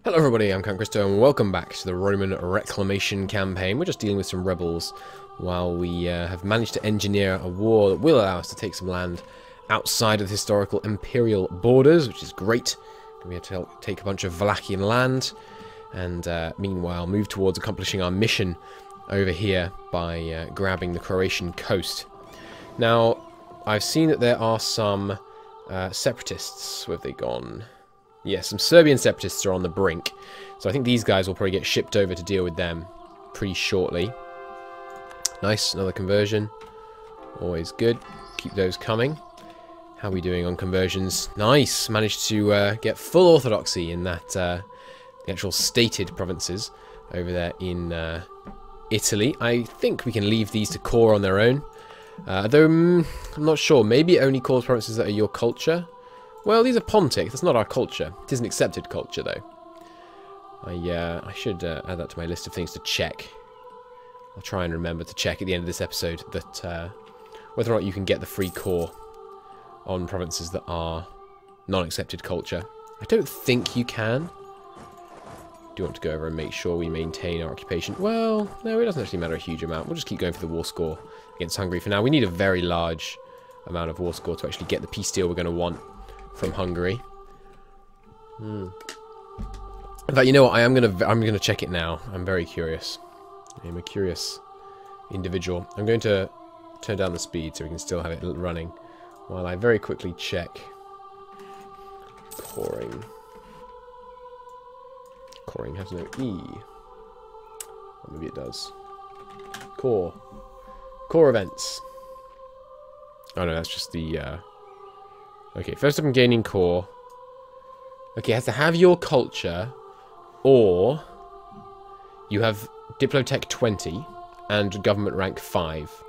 Hello everybody, I'm Count Christo and welcome back to the Roman Reclamation campaign. We're just dealing with some rebels while we have managed to engineer a war that will allow us to take some land outside of the historical imperial borders, which is great. We have to help take a bunch of Valachian land and meanwhile move towards accomplishing our mission over here by grabbing the Croatian coast. Now, I've seen that there are some separatists. Where have they gone? Yes, some Serbian separatists are on the brink. So I think these guys will probably get shipped over to deal with them pretty shortly. Nice, another conversion. Always good. Keep those coming. How are we doing on conversions? Nice! Managed to get full orthodoxy in that the actual stated provinces over there in Italy. I think we can leave these to core on their own. Though I'm not sure. Maybe it only cores provinces that are your culture. Well, these are Pontic. That's not our culture. It is an accepted culture, though. I should add that to my list of things to check. I'll try and remember to check at the end of this episode that whether or not you can get the free core on provinces that are non-accepted culture. I don't think you can. Do you want to go over and make sure we maintain our occupation? Well, no, it doesn't actually matter a huge amount. We'll just keep going for the war score against Hungary for now. We need a very large amount of war score to actually get the peace deal we're going to want from Hungary. In fact, you know what? I'm gonna check it now. I'm very curious. I'm a curious individual. I'm going to turn down the speed so we can still have it running while I very quickly check coring. Coring has no E. Or maybe it does. Core events. Oh no, that's just the okay, first I'm gaining core. Okay, it has to have your culture, or you have Diplotech 20 and government rank 5.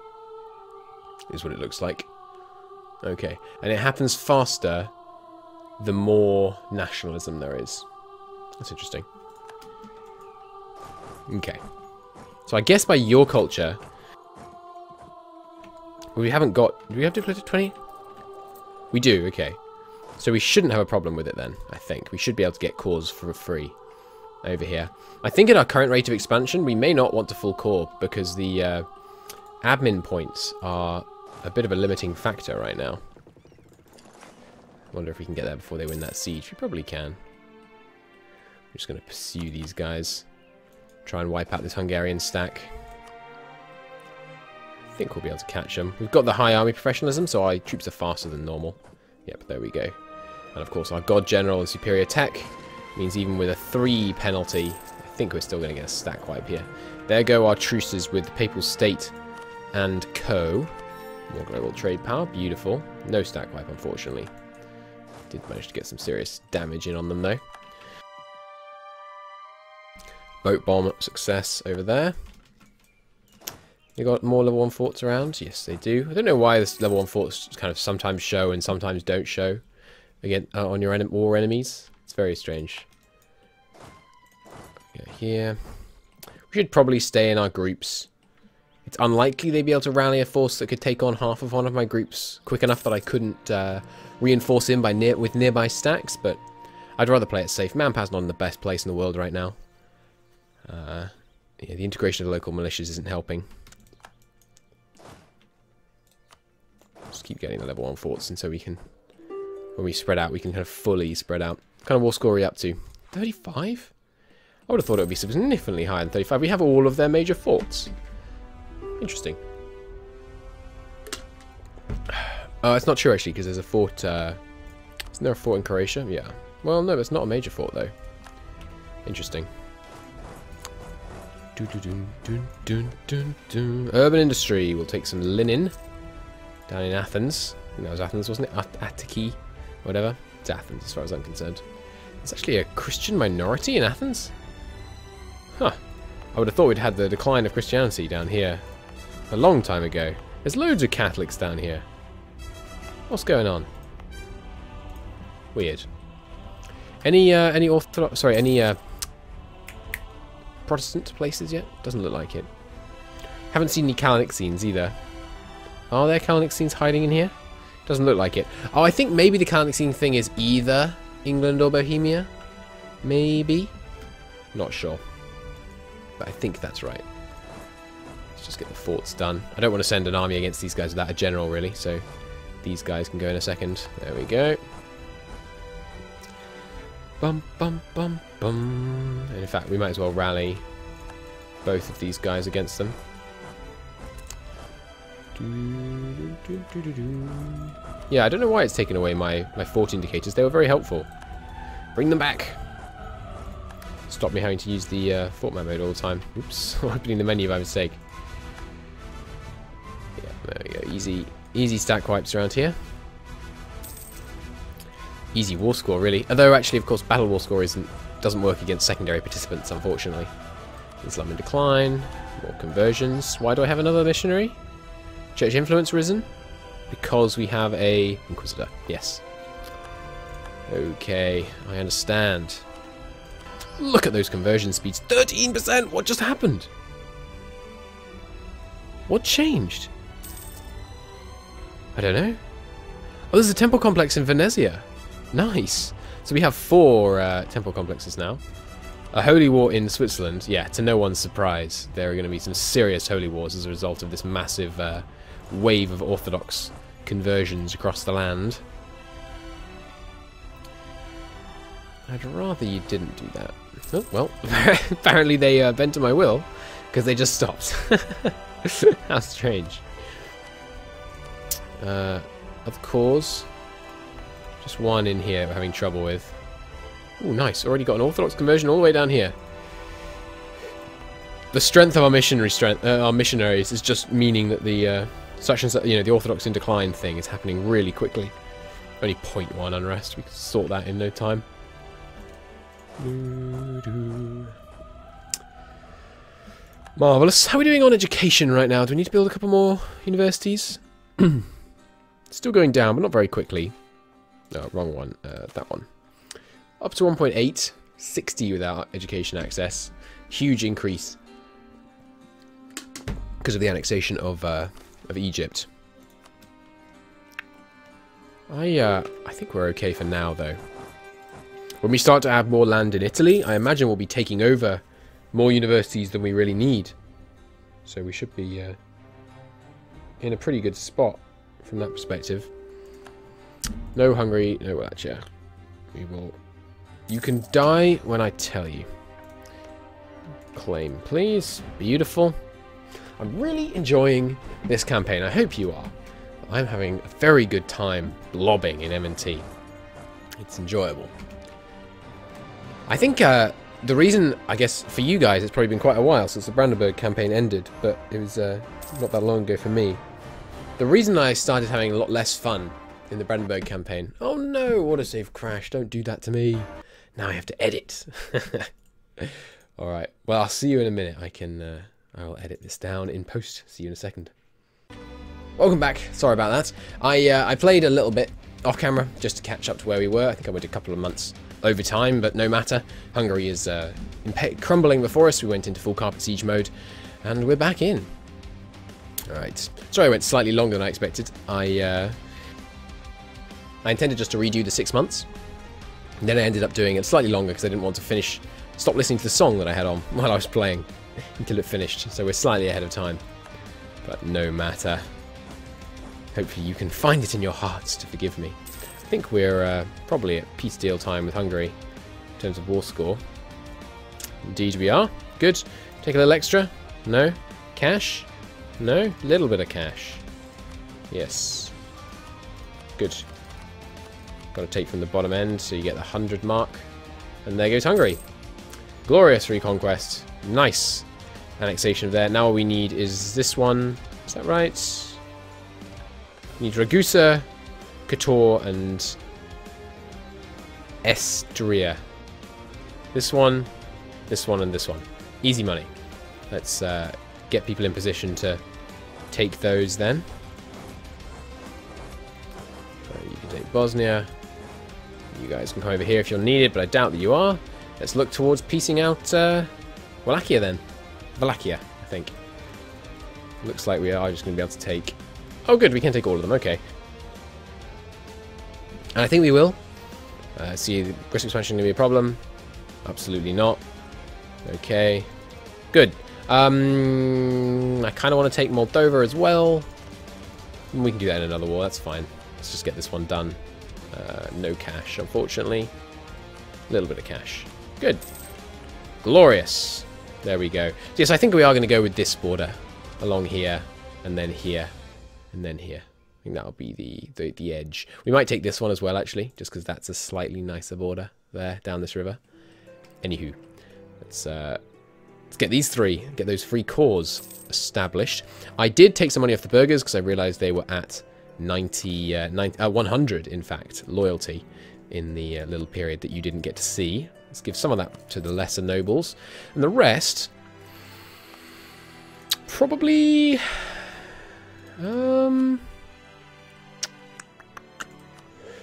Is what it looks like. Okay, and it happens faster the more nationalism there is. That's interesting. Okay. So I guess by your culture, we haven't got... Do we have Diplotech 20? We do, okay. So we shouldn't have a problem with it then, I think. We should be able to get cores for free over here. I think at our current rate of expansion, we may not want to full core because the admin points are a bit of a limiting factor right now. I wonder if we can get there before they win that siege. We probably can. I'm just going to pursue these guys. Try and wipe out this Hungarian stack. I think we'll be able to catch them. We've got the high army professionalism, so our troops are faster than normal. Yep, there we go. And of course, our god general and superior tech means even with a 3 penalty, I think we're still going to get a stack wipe here. There go our truces with Papal State and Co. More global trade power, beautiful. No stack wipe, unfortunately. Did manage to get some serious damage in on them, though. Boat bomb success over there. You got more level 1 forts around? Yes, they do. I don't know why this level 1 forts kind of sometimes show and sometimes don't show again on your war enemies. It's very strange. Go here. We should probably stay in our groups. It's unlikely they'd be able to rally a force that could take on half of one of my groups quick enough that I couldn't reinforce him with nearby stacks, but I'd rather play it safe. Manpower's not in the best place in the world right now. Yeah, the integration of the local militias isn't helping. Just keep getting the level 1 forts, and so we can, when we spread out, we can kind of fully spread out. What kind of war score are we up to? 35? I would have thought it would be significantly higher than 35. We have all of their major forts. Interesting. It's not true, actually, because there's a fort... isn't there a fort in Croatia? Yeah. Well, no, it's not a major fort, though. Interesting. Urban industry. We'll take some linen. Down in Athens. I think that was Athens, wasn't it? Attiki, whatever. It's Athens, as far as I'm concerned. It's actually a Christian minority in Athens? Huh. I would have thought we'd had the decline of Christianity down here a long time ago. There's loads of Catholics down here. What's going on? Weird. Any Orthodox... Sorry, any Protestant places yet? Doesn't look like it. Haven't seen any Kalinic scenes either. Are there Kalinic scenes hiding in here? Doesn't look like it. Oh, I think maybe the Kalinic scene thing is either England or Bohemia. Maybe. Not sure. But I think that's right. Let's just get the forts done. I don't want to send an army against these guys without a general, really, so these guys can go in a second. There we go. Bum, bum, bum, bum. And in fact, we might as well rally both of these guys against them. Yeah, I don't know why it's taken away my fort indicators. They were very helpful. Bring them back. Stop me having to use the fort map mode all the time. Oops, opening the menu by mistake. Yeah, there we go. Easy stack wipes around here. Easy war score, really. Although, actually, of course, battle war score doesn't work against secondary participants, unfortunately. Islam in decline. More conversions. Why do I have another missionary? Church influence risen? Because we have a Inquisitor. Yes. Okay, I understand. Look at those conversion speeds. 13%! What just happened? What changed? I don't know. Oh, there's a temple complex in Venezia. Nice. So we have 4 temple complexes now. A holy war in Switzerland. Yeah, to no one's surprise, there are going to be some serious holy wars as a result of this massive wave of Orthodox conversions across the land. I'd rather you didn't do that. Oh, well, apparently they bent to my will, because they just stopped. How strange. Other cause. Just one in here we're having trouble with. Ooh, nice. Already got an Orthodox conversion all the way down here. The strength of our missionaries is just meaning that the such and such, the Orthodox in decline thing is happening really quickly. Only 0.1 unrest. We can sort that in no time. Marvellous. How are we doing on education right now? Do we need to build a couple more universities? Still going down, but not very quickly. No, wrong one. That one. Up to 1.8. 60 without education access. Huge increase. Because of the annexation of Egypt. I think we're okay for now, though. When we start to add more land in Italy, I imagine we'll be taking over more universities than we really need. So we should be in a pretty good spot from that perspective. No Hungary, no Wallachia. We will... You can die when I tell you. Claim, please. Beautiful. I'm really enjoying this campaign. I hope you are. I'm having a very good time blobbing in M&T. It's enjoyable. I think the reason, I guess, for you guys, it's probably been quite a while since the Brandenburg campaign ended, but it was not that long ago for me. The reason I started having a lot less fun in the Brandenburg campaign... Oh no, autosave crash, don't do that to me. Now I have to edit. Alright, well, I'll see you in a minute. I will edit this down in post. See you in a second. Welcome back. Sorry about that. I played a little bit off camera just to catch up to where we were. I think I went a couple of months over time, but no matter. Hungary is crumbling before us. We went into full carpet siege mode, and we're back in. Alright. Sorry I went slightly longer than I expected. I intended just to redo the 6 months. And then I ended up doing it slightly longer because I didn't want to stop listening to the song that I had on while I was playing until it finished. So we're slightly ahead of time. But no matter. Hopefully you can find it in your hearts to forgive me. I think we're probably at peace deal time with Hungary in terms of war score. Indeed we are. Good. Take a little extra. No. Cash. No. Little bit of cash. Yes. Good. Got to take from the bottom end so you get the 100 mark. And there goes Hungary. Glorious reconquest. Nice annexation there. Now all we need is this one. Is that right? We need Ragusa, Kotor, and Estria. This one, and this one. Easy money. Let's get people in position to take those then. So you can take Bosnia. You guys can come over here if you're needed, but I doubt that you are. Let's look towards piecing out Wallachia then. Wallachia, I think. Looks like we are just going to be able to take... Oh good, we can take all of them, okay. And I think we will. See, the British expansion going to be a problem? Absolutely not. Okay. Good. I kind of want to take Moldova as well. We can do that in another war. That's fine. Let's just get this one done. No cash, unfortunately. A little bit of cash. Good. Glorious. There we go. Yes, I think we are going to go with this border. Along here. And then here. And then here. I think that'll be the edge. We might take this one as well, actually. Just because that's a slightly nicer border. There, down this river. Anywho. Let's get these three. Get those 3 cores established. I did take some money off the burghers because I realized they were at 100, in fact, loyalty in the little period that you didn't get to see. Let's give some of that to the lesser nobles. And the rest... probably...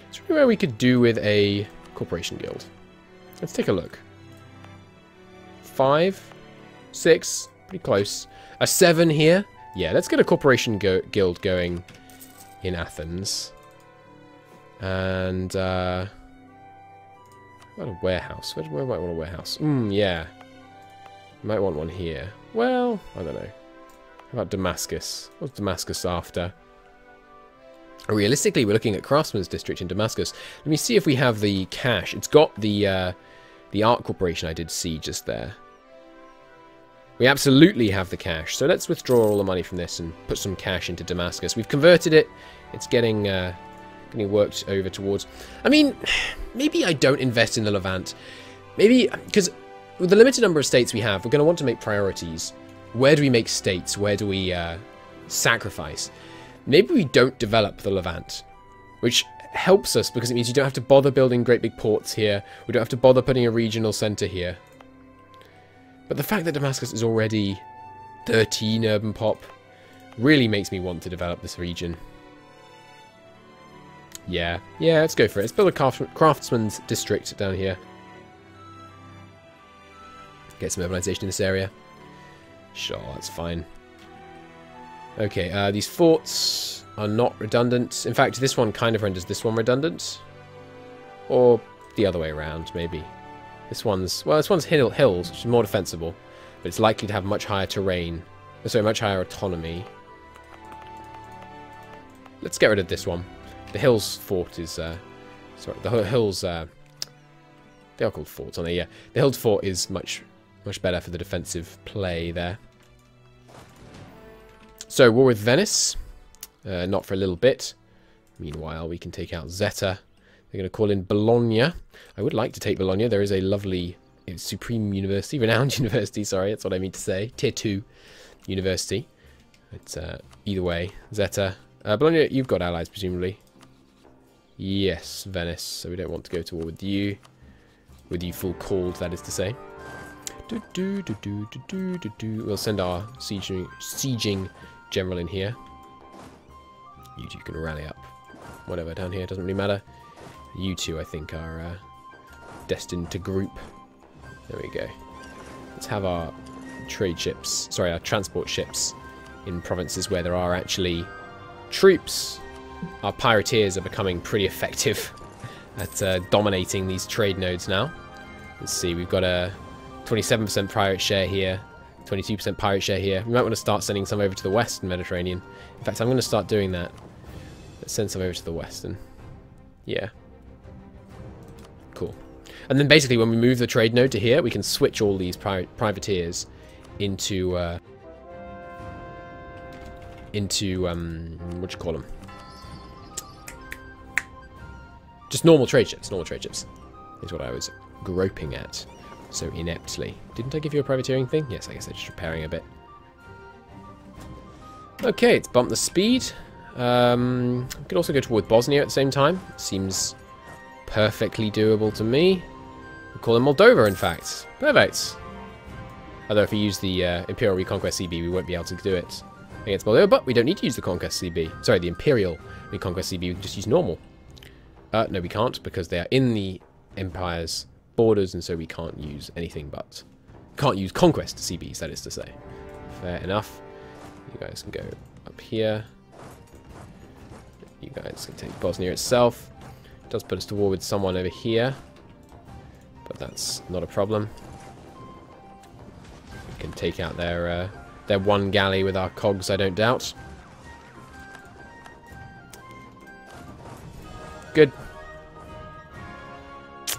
it's really where we could do with a corporation guild. Let's take a look. 5, 6, pretty close. A 7 here. Yeah, let's get a corporation guild going in Athens. And, what a warehouse. Where might I want a warehouse? Yeah. Might want one here. Well, I don't know. How about Damascus? What's Damascus after? Realistically, we're looking at Craftsman's District in Damascus. Let me see if we have the cash. It's got the Art Corporation I did see just there. We absolutely have the cash. So let's withdraw all the money from this and put some cash into Damascus. We've converted it. It's getting worked over towards... I mean, maybe I don't invest in the Levant. Maybe, because with the limited number of states we have, we're going to want to make priorities. Where do we make states? Where do we sacrifice? Maybe we don't develop the Levant, which helps us because it means you don't have to bother building great big ports here. We don't have to bother putting a regional center here. But the fact that Damascus is already 13 urban pop really makes me want to develop this region. Yeah, let's go for it. Let's build a craftsman's district down here. Get some urbanization in this area. Sure, that's fine. Okay, these forts are not redundant. In fact, this one kind of renders this one redundant. Or the other way around, maybe. This one's hills, which is more defensible. But it's likely to have much higher terrain. Sorry, much higher autonomy. Let's get rid of this one. The hills fort is... sorry, the hills... they are called forts, aren't they? Yeah. The hills fort is much better for the defensive play there. So, war with Venice. Not for a little bit. Meanwhile, we can take out Zeta. They're going to call in Bologna. I would like to take Bologna. There is a lovely supreme university, renowned university, sorry, that's what I mean to say. Tier 2 university. It's either way. Zeta. Bologna, you've got allies, presumably. Yes, Venice. So we don't want to go to war with you. With you full called, that is to say. We'll send our sieging general in here. You two can rally up. Whatever, down here, doesn't really matter. You two, I think, are destined to group. There we go. Let's have our our transport ships in provinces where there are actually troops. Our pirateers are becoming pretty effective at dominating these trade nodes now. Let's see, we've got a 27% pirate share here, 22% pirate share here. We might want to start sending some over to the Western Mediterranean. In fact, I'm going to start doing that. Let's send some over to the Western. Yeah. Cool. And then basically when we move the trade node to here, we can switch all these privateers into what do you call them? Just normal trade ships. Normal trade ships is what I was groping at so ineptly. Didn't I give you a privateering thing? Yes, I guess I'm just repairing a bit. Okay, let's bump the speed. We could also go toward Bosnia at the same time. Seems perfectly doable to me. We'll call it Moldova, in fact. Perfect. Although if we use the Imperial Reconquest CB, we won't be able to do it against Moldova, but we don't need to use the Conquest CB. Sorry, the Imperial Reconquest CB, we can just use normal. No, we can't, because they are in the Empire's borders, and so we can't use anything but... Can't use Conquest CBs, that is to say. Fair enough. You guys can go up here. You guys can take Bosnia itself. It does put us to war with someone over here, but that's not a problem. Can take out their one galley with our cogs, I don't doubt. Good.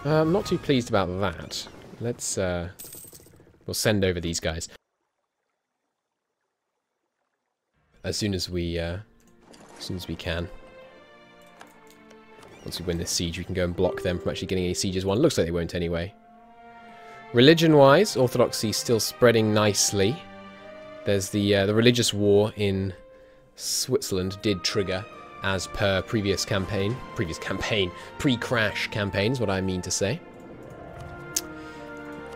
I'm not too pleased about that. Let's, we'll send over these guys. As soon as we can. Once we win this siege, we can go and block them from actually getting any sieges won. Looks like they won't anyway. Religion-wise, Orthodoxy still spreading nicely. There's the religious war in Switzerland did trigger as per pre-crash campaigns, what I mean to say.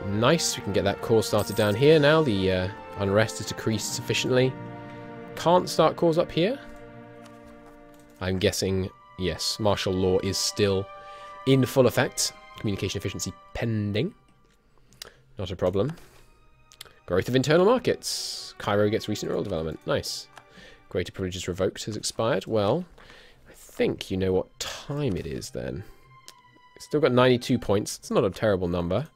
Nice, we can get that cause started down here now. The unrest is decreased sufficiently. Can't start cause up here? I'm guessing, yes, martial law is still in full effect. Communication efficiency pending. Not a problem. Growth of internal markets. Cairo gets recent rural development. Nice. Greater privileges revoked has expired. Well, I think you know what time it is then. Still got 92 points. It's not a terrible number.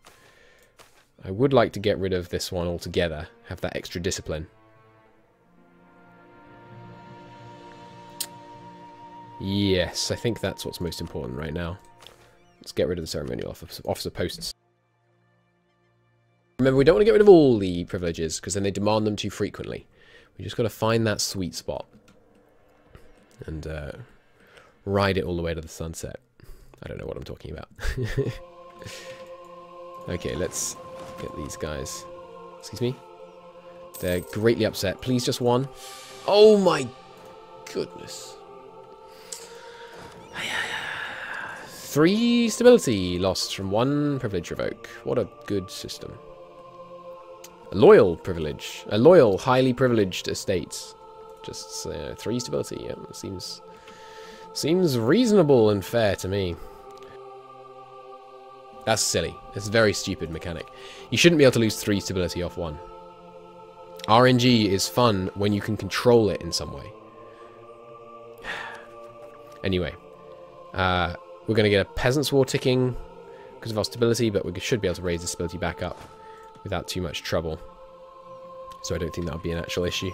I would like to get rid of this one altogether. Have that extra discipline. Yes, I think that's what's most important right now. Let's get rid of the ceremonial officer posts. Remember, we don't want to get rid of all the privileges, because then they demand them too frequently. We just got to find that sweet spot. And ride it all the way to the sunset. I don't know what I'm talking about. Okay, let's get these guys. Excuse me? They're greatly upset. Please, just one. Oh my goodness. 3 stability lost from 1 privilege revoke. What a good system. A loyal privilege. A loyal, highly privileged estate. Just 3 stability. Yeah, seems reasonable and fair to me. That's silly. It's a very stupid mechanic. You shouldn't be able to lose 3 stability off 1. RNG is fun when you can control it in some way. Anyway. We're going to get a peasants' war ticking because of our stability, but we should be able to raise the stability back up without too much trouble. So I don't think that'll be an actual issue.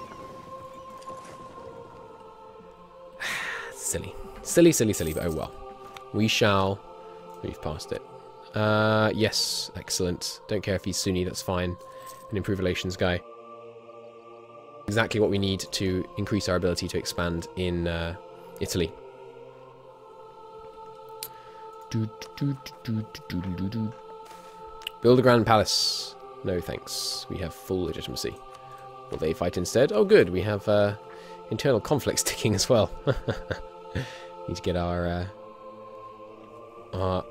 Silly. Silly, silly, silly, but oh well. We shall move past it. Yes, excellent. Don't care if he's Sunni, that's fine. An improved relations guy. Exactly what we need to increase our ability to expand in Italy. Build a grand palace. No thanks. We have full legitimacy. Will they fight instead? Oh good, we have internal conflicts ticking as well. Need to get our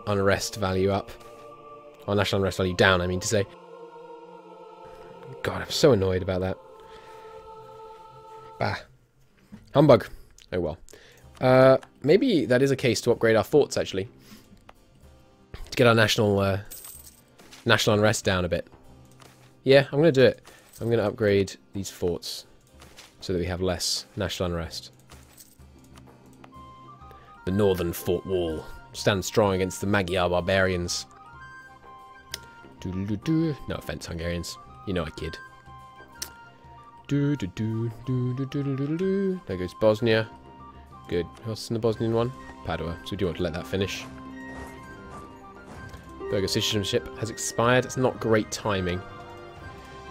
unrest value up. Our national unrest value down, I mean to say. God, I'm so annoyed about that. Bah. Humbug. Oh well. Maybe that is a case to upgrade our forts, actually. To get our national unrest down a bit. Yeah, I'm going to do it. I'm going to upgrade these forts so that we have less national unrest. The northern fort wall stands strong against the Magyar barbarians. No offense, Hungarians. You know I kid. There goes Bosnia. Good. What's in the Bosnian one? Padua. So we do want to let that finish. Burgher citizenship has expired. It's not great timing,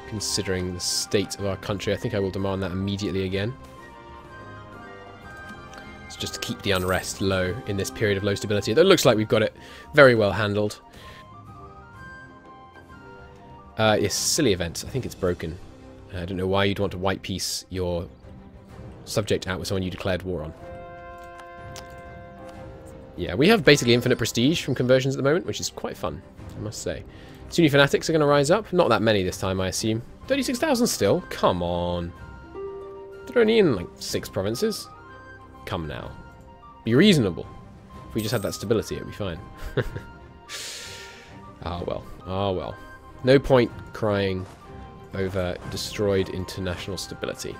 considering the state of our country. I think I will demand that immediately again. It's just to keep the unrest low in this period of low stability. It looks like we've got it very well handled. Yes, silly event. I think it's broken. I don't know why you'd want to white piece your subject out with someone you declared war on. Yeah, we have basically infinite prestige from conversions at the moment, which is quite fun, I must say. Sunni fanatics are going to rise up. Not that many this time, I assume. 36,000 still? Come on. They're only in, like, 6 provinces. Come now. Be reasonable. If we just had that stability, it'd be fine. Ah, well. Ah, well. No point crying over destroyed international stability.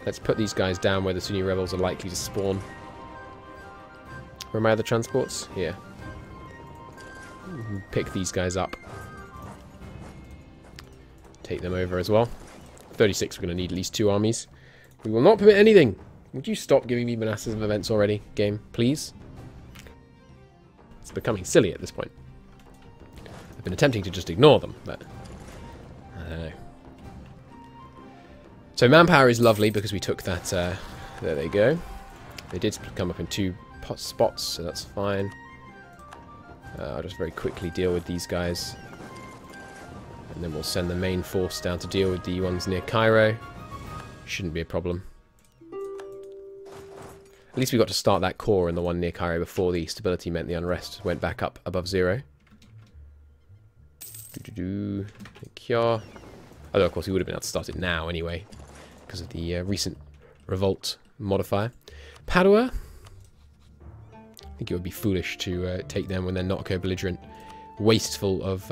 Let's put these guys down where the Sunni rebels are likely to spawn. Where are my other transports? Here. Pick these guys up. take them over as well. 36, we're going to need at least 2 armies. We will not permit anything. Would you stop giving me monasticism events already, game, please? It's becoming silly at this point. I've been attempting to just ignore them, but I don't know. So manpower is lovely because we took that, there they go. They did come up in 2 spots, so that's fine. I'll just very quickly deal with these guys. And then we'll send the main force down to deal with the ones near Cairo. Shouldn't be a problem. At least we got to start that core in the one near Cairo before the stability meant the unrest went back up above 0. Although, of course, we would have been able to start it now anyway, because of the recent revolt modifier. Padua. I think it would be foolish to take them when they're not co-belligerent. Wasteful of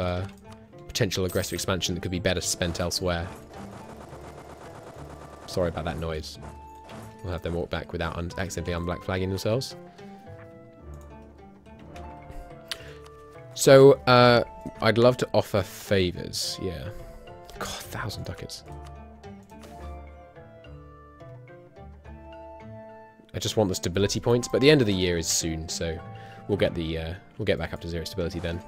potential aggressive expansion that could be better spent elsewhere. Sorry about that noise. We'll have them walk back without accidentally unblack flagging themselves. So, I'd love to offer favours, yeah. God, 1,000 ducats. I just want the stability points, but the end of the year is soon, so we'll get back up to 0 stability then.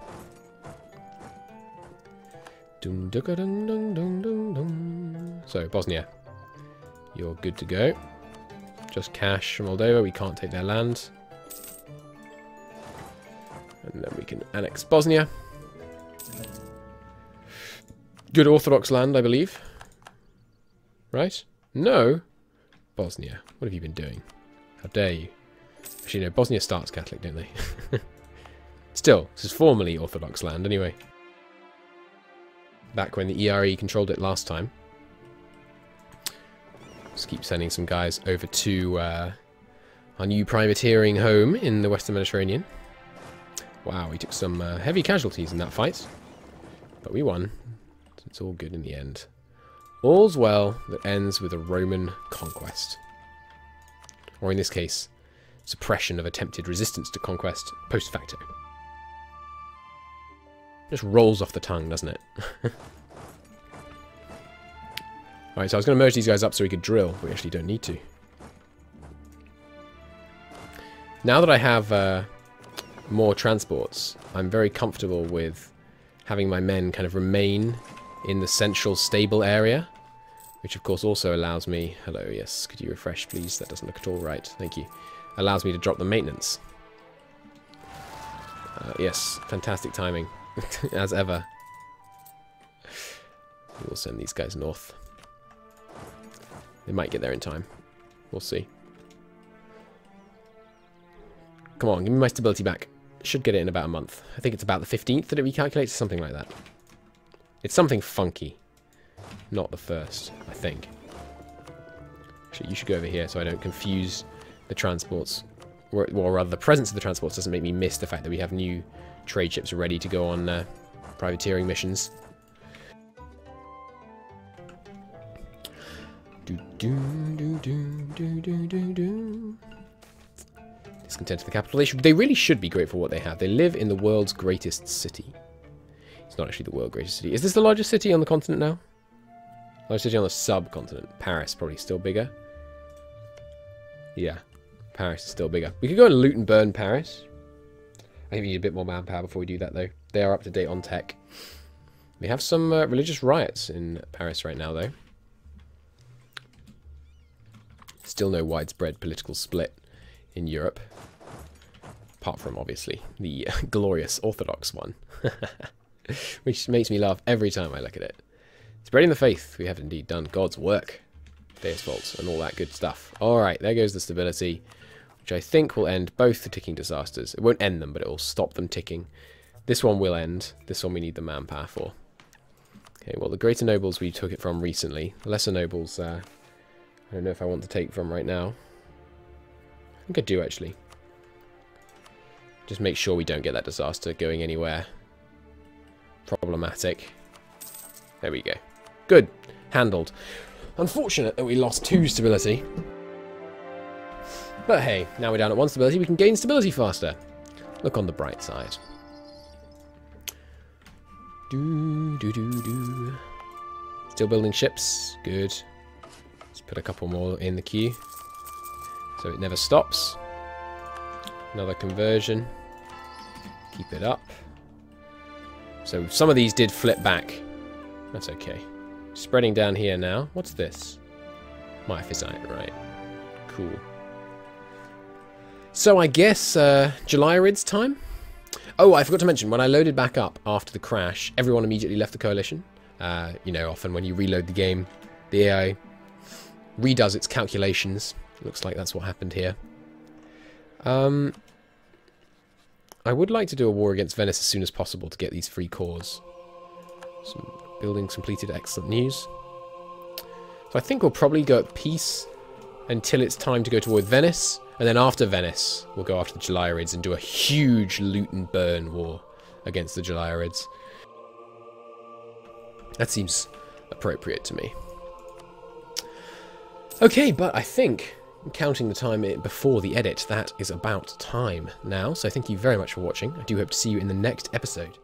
So, Bosnia. You're good to go. Just cash from Moldova, we can't take their land. And then we can annex Bosnia. Good Orthodox land, I believe. Right? No? Bosnia. What have you been doing? How dare you? Actually, no, Bosnia starts Catholic, don't they? Still, this is formerly Orthodox land, anyway. Back when the ERE controlled it last time. Just keep sending some guys over to our new privateering home in the Western Mediterranean. Wow, we took some heavy casualties in that fight. But we won. So it's all good in the end. All's well that ends with a Roman conquest. Or in this case, suppression of attempted resistance to conquest post facto. Just rolls off the tongue, doesn't it? Alright, so I was going to merge these guys up so we could drill, but we actually don't need to. Now that I have more transports, I'm very comfortable with having my men kind of remain in the central stable area, which of course also allows me... Hello, yes, could you refresh please? That doesn't look at all right, thank you. Allows me to drop the maintenance. Yes, fantastic timing, as ever. We'll send these guys north. They might get there in time. We'll see. Come on, give me my stability back. Should get it in about a month. I think it's about the 15th that it recalculates, something like that. It's something funky. Not the 1st, I think. Actually, you should go over here so I don't confuse the transports. Or rather, the presence of the transports doesn't make me miss the fact that we have new trade ships ready to go on privateering missions. Discontent of the capital. They really should be grateful for what they have. They live in the world's greatest city. It's not actually the world's greatest city. Is this the largest city on the continent now? Largest city on the subcontinent. Paris, probably still bigger. Yeah, Paris is still bigger. We could go and loot and burn Paris. I think we need a bit more manpower before we do that, though. They are up to date on tech. We have some religious riots in Paris right now, though. Still no widespread political split in Europe. Apart from, obviously, the glorious Orthodox one. Which makes me laugh every time I look at it. Spreading the faith, we have indeed done God's work. Deus Vult and all that good stuff. Alright, there goes the stability, which I think will end both the ticking disasters. It won't end them, but it will stop them ticking. This one will end. This one we need the manpower for. Okay, well, the greater nobles we took it from recently. The lesser nobles, I don't know if I want to take from right now. I think I do, actually. Just make sure we don't get that disaster going anywhere problematic. There we go. Good. Handled. Unfortunate that we lost 2 stability. But hey, now we're down at 1 stability, we can gain stability faster. Look on the bright side. Still building ships. Good. Let's put a couple more in the queue. So it never stops. Another conversion. Keep it up. So some of these did flip back. That's okay. Spreading down here now. What's this? Myphysite, right. Cool. So I guess Julyrids time? Oh, I forgot to mention, when I loaded back up after the crash, everyone immediately left the coalition. You know, often when you reload the game, the AI redoes its calculations. Looks like that's what happened here. I would like to do a war against Venice as soon as possible to get these free cores. Some buildings completed, excellent news. So I think we'll probably go at peace until it's time to go toward Venice. And then after Venice, we'll go after the Julyrids and do a huge loot and burn war against the Julyrids. That seems appropriate to me. Okay, but I think, counting the time before the edit, that is about time now. So thank you very much for watching. I do hope to see you in the next episode.